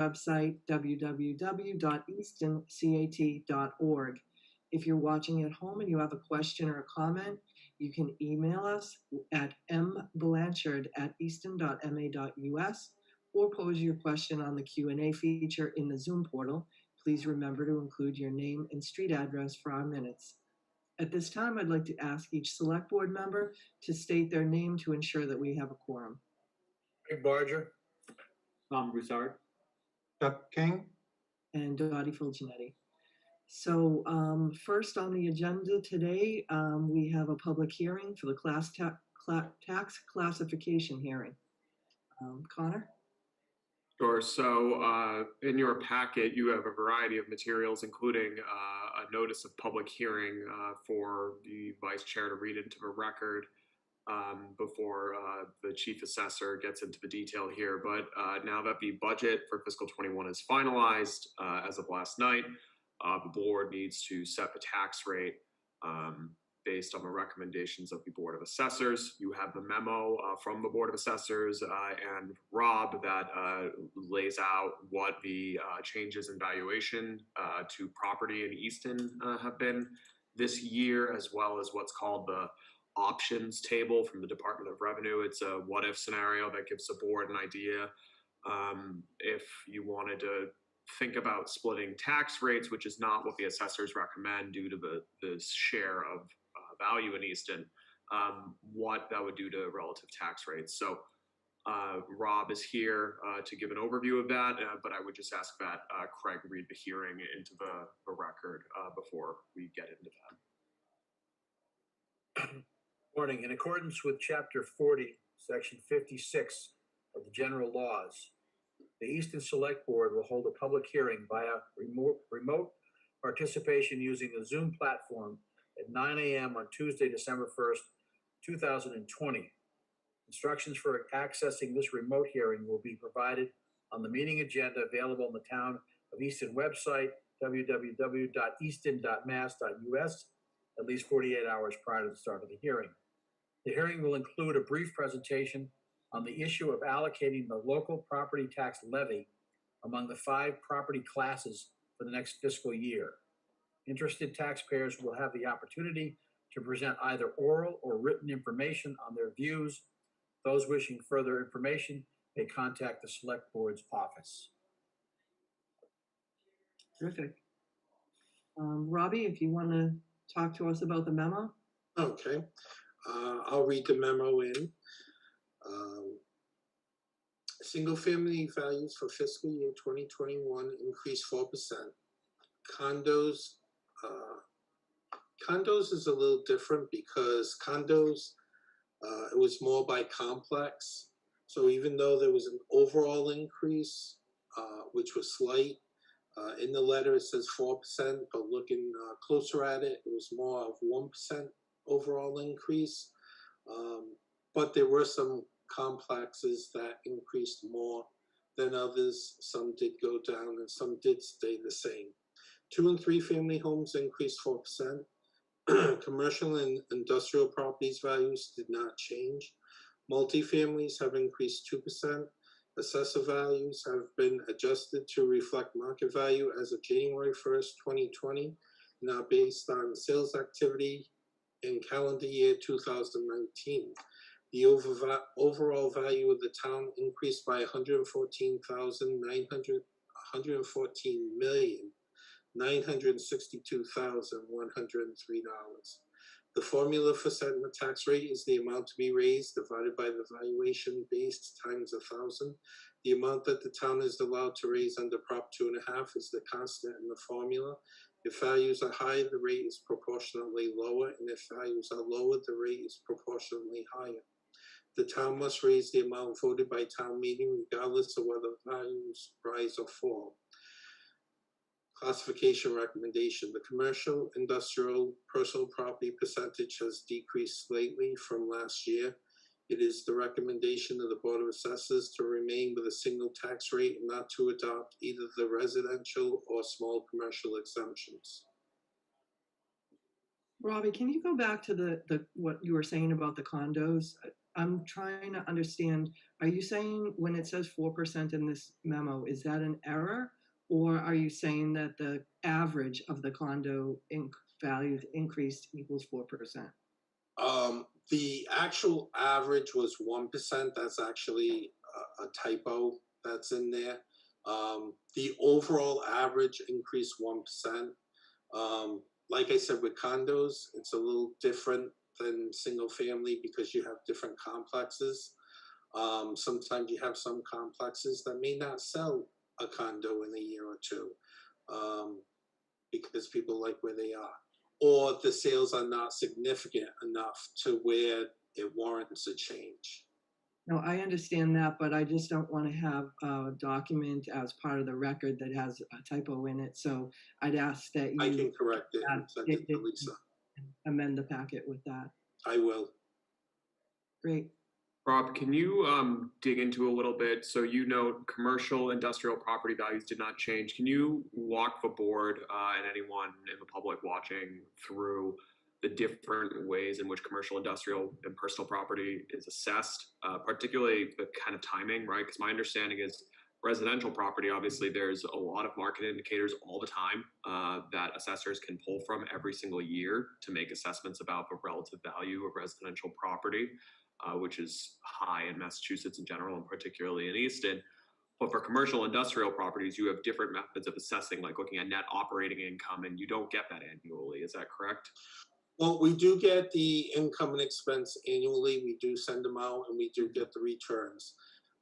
website, www.eastoncat.org. If you're watching at home and you have a question or a comment, you can email us at mblanchard@easton.ma.us or pose your question on the Q&A feature in the Zoom portal. Please remember to include your name and street address for our minutes. At this time, I'd like to ask each select board member to state their name to ensure that we have a quorum. Greg Barger. Tom Broussard. Chuck King. And Dottie Fulgenetti. So first on the agenda today, we have a public hearing for the tax classification hearing. Connor? Sure. So in your packet, you have a variety of materials, including a notice of public hearing for the vice chair to read into the record before the chief assessor gets into the detail here. But now that the budget for fiscal 21 is finalized as of last night, the board needs to set the tax rate based on the recommendations of the Board of Assessors. You have the memo from the Board of Assessors and Rob that lays out what the changes in valuation to property in Easton have been this year, as well as what's called the options table from the Department of Revenue. It's a what-if scenario that gives the board an idea if you wanted to think about splitting tax rates, which is not what the assessors recommend due to the share of value in Easton, what that would do to relative tax rates. So Rob is here to give an overview of that, but I would just ask that Craig read the hearing into the record before we get into that. Morning. In accordance with Chapter 40, Section 56 of the General Laws, the Easton Select Board will hold a public hearing via remote participation using the Zoom platform at 9 a.m. on Tuesday, December 1st, 2020. Instructions for accessing this remote hearing will be provided on the meeting agenda available on the Town of Easton website, www.easton.mass.us, at least 48 hours prior to the start of the hearing. The hearing will include a brief presentation on the issue of allocating the local property tax levy among the 5 property classes for the next fiscal year. Interested taxpayers will have the opportunity to present either oral or written information on their views. Those wishing further information may contact the Select Board's office. Terrific. Robbie, if you want to talk to us about the memo. Okay. I'll read the memo in. Single family values for fiscal year 2021 increased 4%. Condos is a little different because condos, it was more by complex. So even though there was an overall increase, which was slight, in the letter it says 4%, but looking closer at it, it was more of 1% overall increase. But there were some complexes that increased more than others. Some did go down and some did stay the same. 2 and 3 family homes increased 4%. Commercial and industrial properties values did not change. Multifamilies have increased 2%. Assessor values have been adjusted to reflect market value as of January 1st, 2020, now based on sales activity in calendar year 2019. The overall value of the town increased by $114,962,103. The formula for setting the tax rate is the amount to be raised divided by the valuation base times 1,000. The amount that the town is allowed to raise under Prop 2.5 is the constant in the formula. If values are high, the rate is proportionately lower, and if values are lower, the rate is proportionally higher. The town must raise the amount voted by town meeting regardless of whether values rise or fall. Classification recommendation. The commercial, industrial, personal property percentage has decreased slightly from last year. It is the recommendation of the Board of Assessors to remain with a single tax rate and not to adopt either the residential or small commercial exemptions. Robbie, can you go back to the what you were saying about the condos? I'm trying to understand, are you saying when it says 4% in this memo, is that an error? Or are you saying that the average of the condo values increased equals 4%? The actual average was 1%. That's actually a typo that's in there. The overall average increased 1%. Like I said, with condos, it's a little different than single family because you have different complexes. Sometimes you have some complexes that may not sell a condo in a year or two because people like where they are, or the sales are not significant enough to where it warrants a change. No, I understand that, but I just don't want to have a document as part of the record that has a typo in it. So I'd ask that I you can correct it and send it to Lisa. amend the packet with that. I will. Great. Rob, can you dig into a little bit? So you note commercial industrial property values did not change. Can you walk the board and anyone in the public watching through the different ways in which commercial, industrial, and personal property is assessed, particularly the kind of timing, right? Because my understanding is residential property, obviously, there's a lot of market indicators all the time that assessors can pull from every single year to make assessments about the relative value of residential property. Which is high in Massachusetts in general, and particularly in Easton. But for commercial industrial properties, you have different methods of assessing, like looking at net operating income, and you don't get that annually. Is that correct? Well, we do get the income and expense annually. We do send them out, and we do get the returns.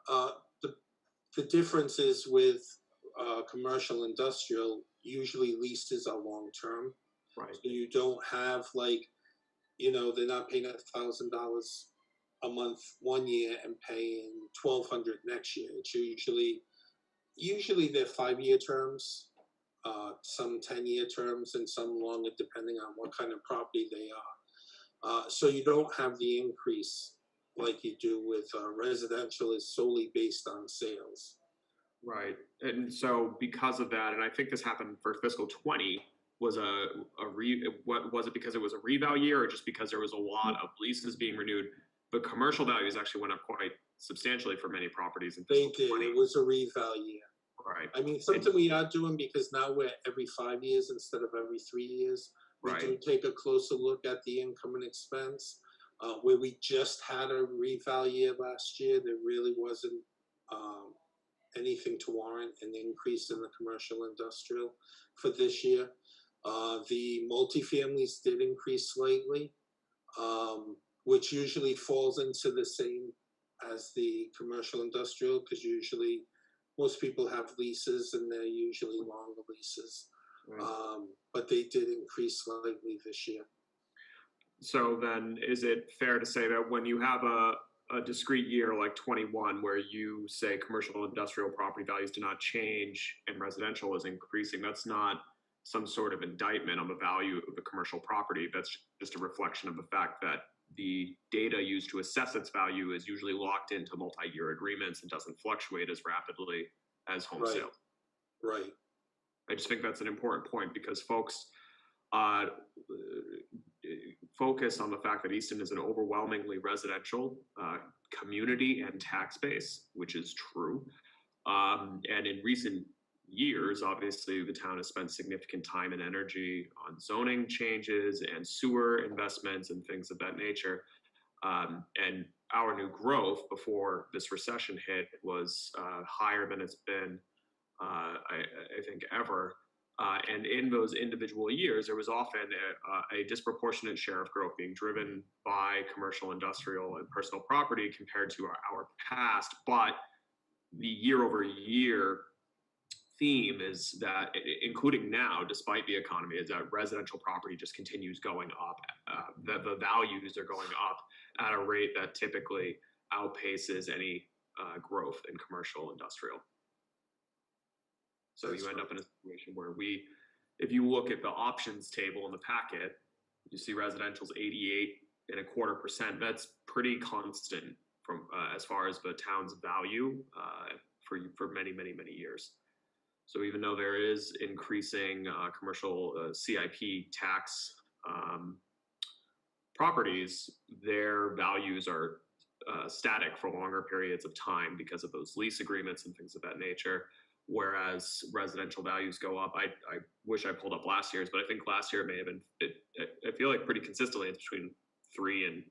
The difference is with commercial industrial, usually leases are long term. Right. So you don't have they're not paying $1,000 a month one year and paying $1,200 next year. It's usually they're 5-year terms, some 10-year terms, and some longer depending on what kind of property they are. So you don't have the increase like you do with residential is solely based on sales. Right. And so because of that, and I think this happened for fiscal 20, was what was it, because it was a reval year, or just because there was a lot of leases being renewed? The commercial values actually went up quite substantially for many properties in fiscal 20. It was a reval year. Right. I mean, something we are doing, because now we're every 5 years instead of every 3 years. We Right. do take a closer look at the income and expense. Where we just had a reval year last year, there really wasn't anything to warrant an increase in the commercial industrial for this year. The multifamilies did increase slightly, which usually falls into the same as the commercial industrial, because usually most people have leases and they're usually longer leases. Right. But they did increase slightly this year. So then is it fair to say that when you have a discrete year like 21, where you say commercial industrial property values do not change and residential is increasing, that's not some sort of indictment on the value of the commercial property? That's just a reflection of the fact that the data used to assess its value is usually locked into multi-year agreements and doesn't fluctuate as rapidly as home sales. Right. I just think that's an important point, because folks focus on the fact that Easton is an overwhelmingly residential community and tax base, which is true. And in recent years, obviously, the town has spent significant time and energy on zoning changes and sewer investments and things of that nature. And our new growth before this recession hit was higher than it's been, I think, ever. And in those individual years, there was often a disproportionate share of growth being driven by commercial, industrial, and personal property compared to our past. But the year-over-year theme is that, including now, despite the economy, is that residential property just continues going up. The values are going up at a rate that typically outpaces any growth in commercial, industrial. So you end up in a situation where if you look at the options table in the packet, you see residential's 88.25%. That's pretty constant from as far as the town's value for many, many, many years. So even though there is increasing commercial CIP tax properties, their values are static for longer periods of time because of those lease agreements and things of that nature. Whereas residential values go up. I wish I pulled up last year's, but I think last year it may have been. I feel like pretty consistently it's between 3 and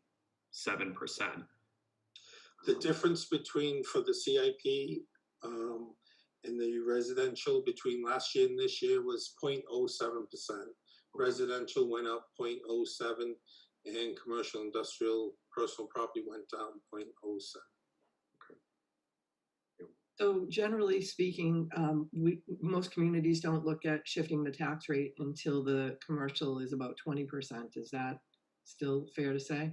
7%. The difference between for the CIP and the residential between last year and this year was 0.07%. Residential went up 0.07, and commercial, industrial, personal property went down 0.07. So generally speaking, most communities don't look at shifting the tax rate until the commercial is about 20%. Is that still fair to say?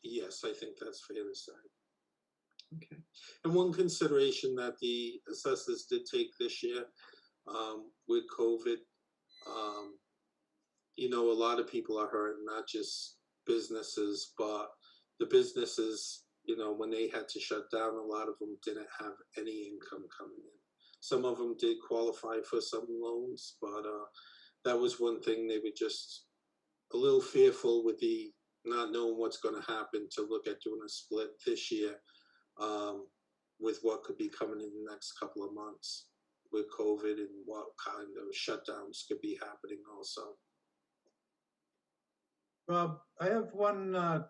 Yes, I think that's fair to say. Okay. And one consideration that the assessors did take this year with COVID, you know, a lot of people are hurt, not just businesses, but the businesses, you know, when they had to shut down, a lot of them didn't have any income coming in. Some of them did qualify for some loans, but that was one thing they were just a little fearful with the not knowing what's going to happen to look at doing a split this year with what could be coming in the next couple of months with COVID and what kind of shutdowns could be happening also. Rob, I have one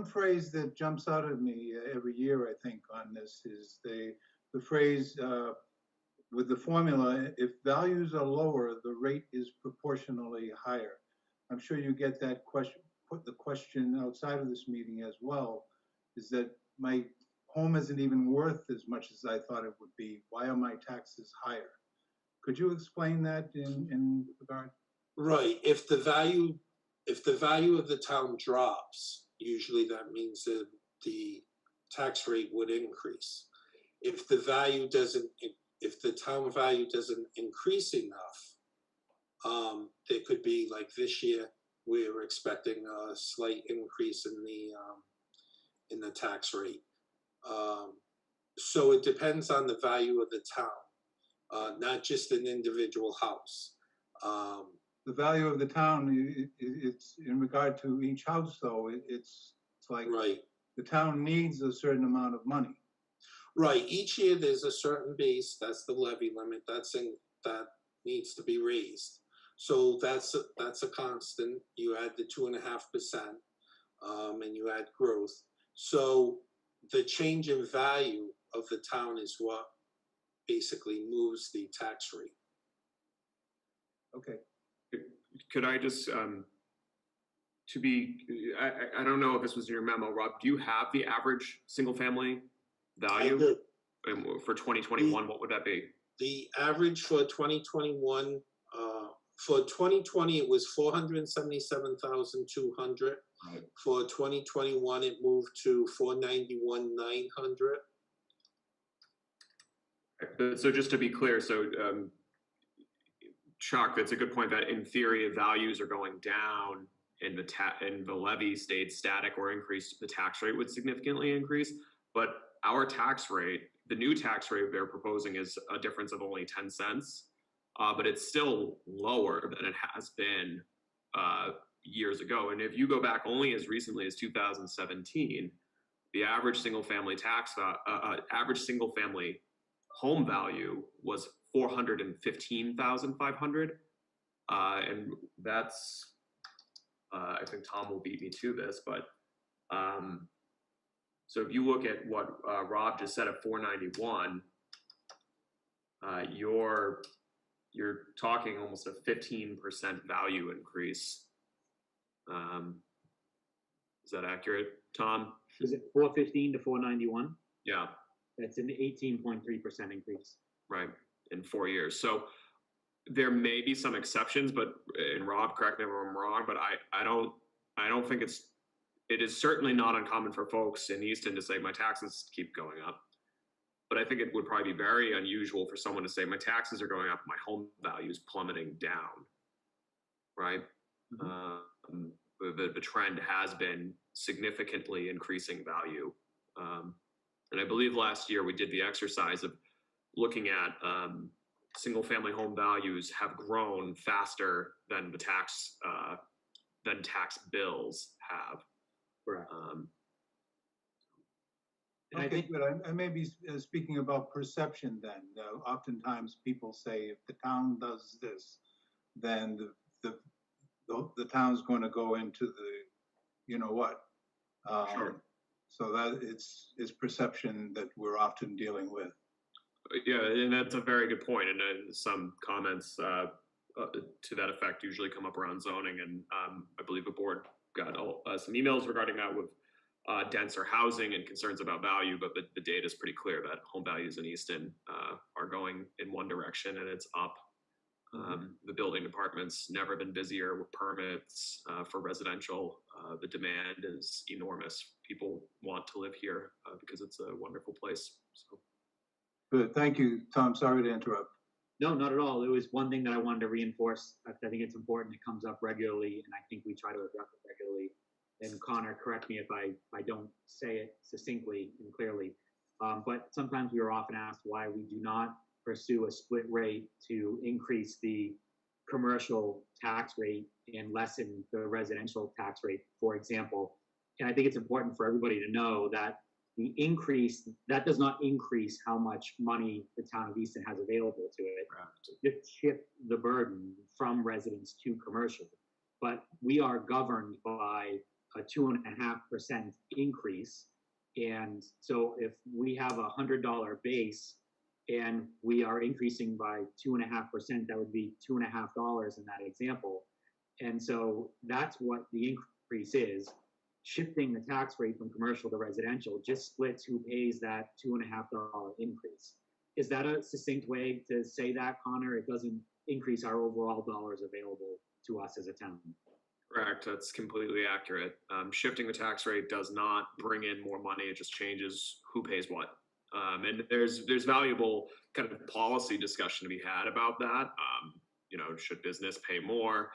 phrase that jumps out at me every year, I think, on this is the phrase with the formula, if values are lower, the rate is proportionally higher. I'm sure you get that question, put the question outside of this meeting as well, is that my home isn't even worth as much as I thought it would be. Why are my taxes higher? Could you explain that in regard? Right. If the value of the town drops, usually that means that the tax rate would increase. If the town value doesn't increase enough, there could be, like this year, we're expecting a slight increase in the tax rate. So it depends on the value of the town, not just an individual house. The value of the town, it's in regard to each house, though. It's like right. The town needs a certain amount of money. Right. Each year there's a certain base. That's the levy limit. That needs to be raised. So that's a constant. You add the 2.5%, and you add growth. So the change in value of the town is what basically moves the tax rate. Okay. Could I just, I don't know if this was in your memo, Rob, do you have the average single family value? I do. And for 2021, what would that be? The average for 2021, for 2020, it was 477,200. Right. For 2021, it moved to 491,900. So just to be clear, so Chuck, that's a good point that in theory, values are going down and the levy stayed static or increased, the tax rate would significantly increase. But our tax rate, the new tax rate they're proposing is a difference of only 10 cents, but it's still lower than it has been years ago. And if you go back only as recently as 2017, the average single family average single family home value was 415,500, and that's I think Tom will beat me to this, but so if you look at what Rob just said at 491, you're talking almost a 15% value increase. Is that accurate, Tom? Is it 415 to 491? Yeah. That's an 18.3% increase. Right, in 4 years. So there may be some exceptions, but and Rob, correct me if I'm wrong, but I don't think it is certainly not uncommon for folks in Easton to say my taxes keep going up. But I think it would probably be very unusual for someone to say my taxes are going up, my home value is plummeting down. Right? Mm-hmm. The trend has been significantly increasing value. And I believe last year we did the exercise of looking at single family home values have grown faster than the tax bills have. Correct. And I Okay, think, but I may be speaking about perception then. Oftentimes people say if the town does this, then the town's going to go into the, you know what? Sure. So that it's perception that we're often dealing with. Yeah, and that's a very good point. And some comments to that effect usually come up around zoning. And I believe the board got some emails regarding that with denser housing and concerns about value. But the data is pretty clear that home values in Easton are going in one direction, and it's up. The building department's never been busier with permits for residential. The demand is enormous. People want to live here because it's a wonderful place. So. Good, thank you, Tom. Sorry to interrupt. no, not at all. It was one thing that I wanted to reinforce. I think it's important. It comes up regularly, and I think we try to address it regularly. And Connor, correct me if I don't say it succinctly and clearly. But sometimes we are often asked why we do not pursue a split rate to increase the commercial tax rate and lessen the residential tax rate, for example. And I think it's important for everybody to know that the increase, that does not increase how much money the town of Easton has available to it. Just shift the burden from residents to commercial. But we are governed by a 2.5% increase. And so if we have $100 base and we are increasing by 2.5%, that would be $2.50 in that example. And so that's what the increase is. Shifting the tax rate from commercial to residential just splits who pays that $2.50 increase. Is that a succinct way to say that, Connor? It doesn't increase our overall dollars available to us as a town. Correct. That's completely accurate. Shifting the tax rate does not bring in more money. It just changes who pays what. And there's valuable kind of policy discussion to be had about that. Should business pay more?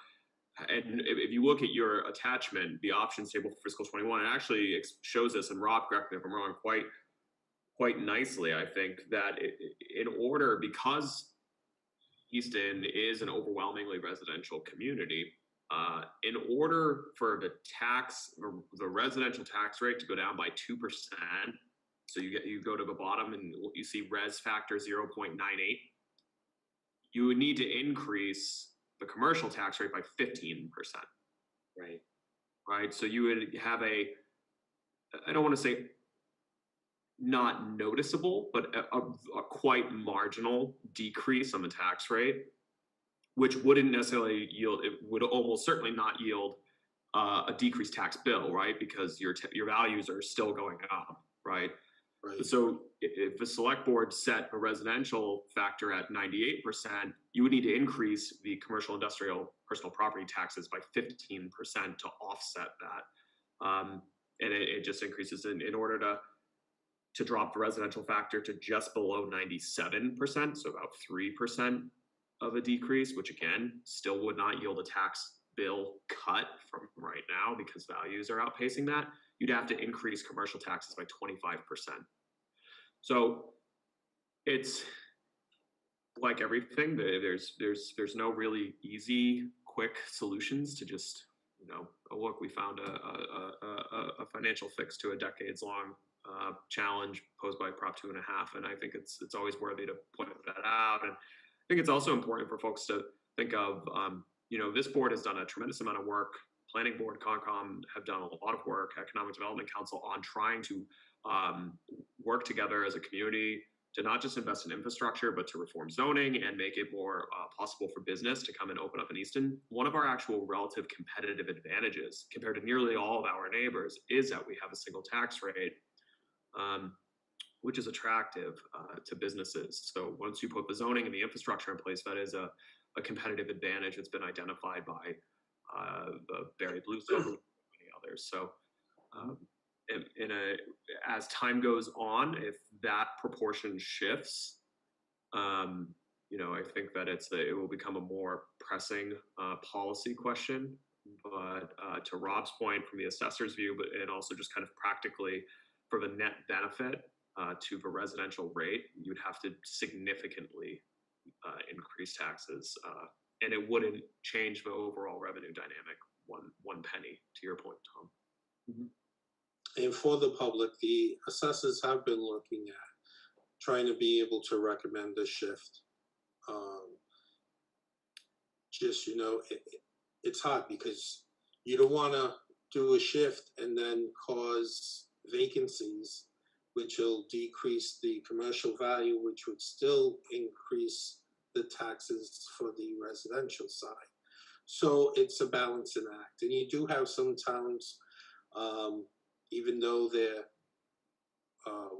And if you look at your attachment, the options table for fiscal 21, it actually shows us, and Rob, correct me if I'm wrong, quite nicely. I think that because Easton is an overwhelmingly residential community, in order for the residential tax rate to go down by 2%, so you go to the bottom and you see res factor 0.98, you would need to increase the commercial tax rate by 15%. Right. So you would have I don't want to say not noticeable, but a quite marginal decrease on the tax rate, which wouldn't necessarily yield, it would almost certainly not yield a decreased tax bill, right? Because your values are still going up, right? Right. So if the select board set a residential factor at 98%, you would need to increase the commercial, industrial, personal property taxes by 15% to offset that. And it just increases in order to drop the residential factor to just below 97%, so about 3% of a decrease, which again, still would not yield a tax bill cut from right now because values are outpacing that. You'd have to increase commercial taxes by 25%. So it's like everything, there's no really easy, quick solutions to just, oh, look, we found a financial fix to a decades-long challenge posed by Prop 2.5, and I think it's always worthy to point that out. And I think it's also important for folks to think of, this board has done a tremendous amount of work. Planning Board, Concom have done a lot of work, Economic Development Council, on trying to work together as a community to not just invest in infrastructure, but to reform zoning and make it more possible for business to come and open up in Easton. One of our actual relative competitive advantages compared to nearly all of our neighbors is that we have a single tax rate, which is attractive to businesses. So once you put the zoning and the infrastructure in place, that is a competitive advantage that's been identified by the Barry Bluestone and many others. So as time goes on, if that proportion shifts, I think that it will become a more pressing policy question. But to Rob's point, from the assessor's view, and also just kind of practically for the net benefit to the residential rate, you'd have to significantly increase taxes, and it wouldn't change the overall revenue dynamic one penny. To your point, Tom. Mm-hmm. And for the public, the assessors have been looking at trying to be able to recommend a shift. Just, it's hard because you don't want to do a shift and then cause vacancies, which will decrease the commercial value, which would still increase the taxes for the residential side. So it's a balancing act. And you do have some towns, even though there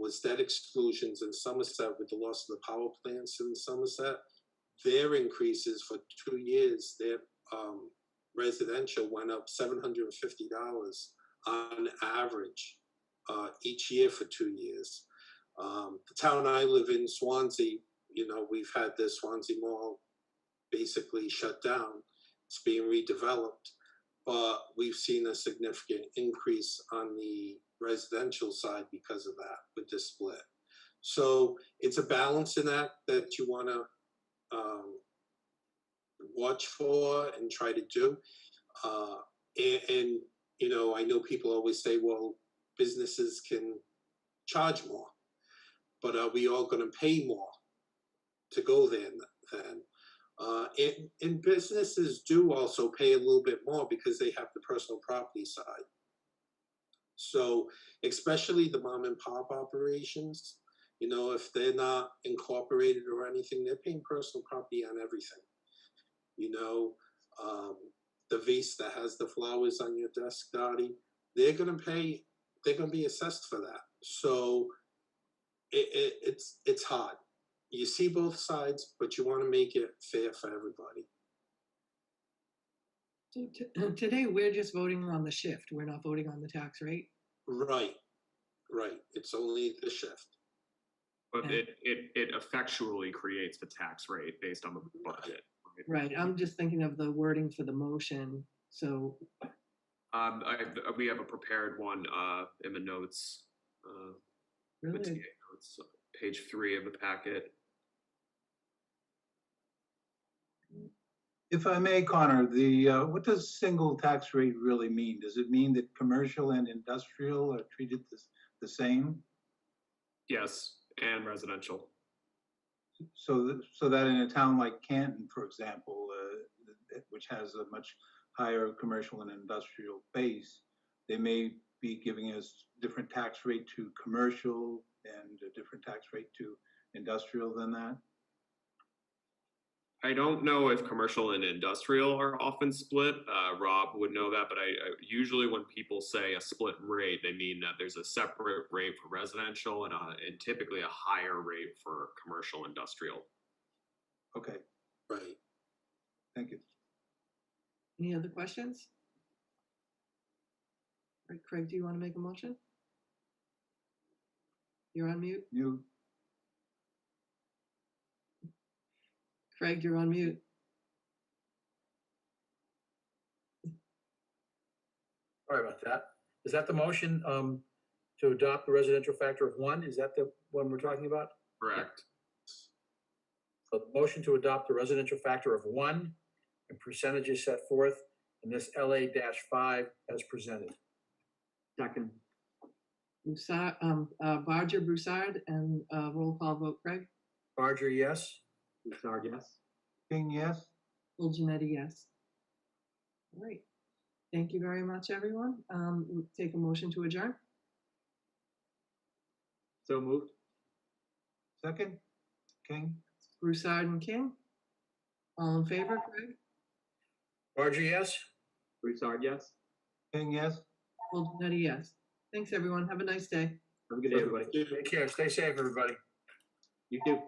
was debt exclusions in Somerset with the loss of the power plants in Somerset, their increases for 2 years, their residential went up $750 on average each year for 2 years. The town I live in, Swansea, we've had the Swansea Mall basically shut down. It's being redeveloped, but we've seen a significant increase on the residential side because of that with this split. So it's a balancing act that you want to watch for and try to do. I know people always say, well, businesses can charge more, but are we all going to pay more to go there then? And businesses do also pay a little bit more because they have the personal property side. So especially the mom and pop operations, if they're not incorporated or anything, they're paying personal property on everything. The vase that has the flowers on your desk, Dottie, they're going to be assessed for that. So it's hard. You see both sides, but you want to make it fair for everybody. So today, we're just voting on the shift. We're not voting on the tax rate. Right. It's only the shift. But it effectually creates the tax rate based on the budget. Right. I'm just thinking of the wording for the motion. So we have a prepared one in the notes. really, Notes, page 3 of the packet. If I may, Connor, what does single tax rate really mean? Does it mean that commercial and industrial are treated the same? Yes, and residential. So that in a town like Canton, for example, which has a much higher commercial and industrial base, they may be giving us different tax rate to commercial and a different tax rate to industrial than that? I don't know if commercial and industrial are often split. Rob would know that, but I usually when people say a split rate, they mean that there's a separate rate for residential and typically a higher rate for commercial industrial. Okay, Right. thank you. any other questions? All right, Craig, do you want to make a motion? You're on mute. Craig, you're on mute. Sorry about that. Is that the motion to adopt the residential factor of 1? Is that the one we're talking about? Correct. So the motion to adopt the residential factor of 1 and percentages set forth in this LA-5 as presented. Second. Barger, Broussard, and roll call vote, Craig. Barger, yes. Broussard, yes. King, yes? Full Janetti, yes. All right. Thank you very much, everyone. We'll take a motion to adjourn. So moved. Second? King? Broussard and King. All in favor, Craig? Barger, yes. Broussard, yes. King, yes? Full Janetti, yes. Thanks, everyone. Have a nice day. Have a good day, everybody. Take care. Stay safe, everybody. You too.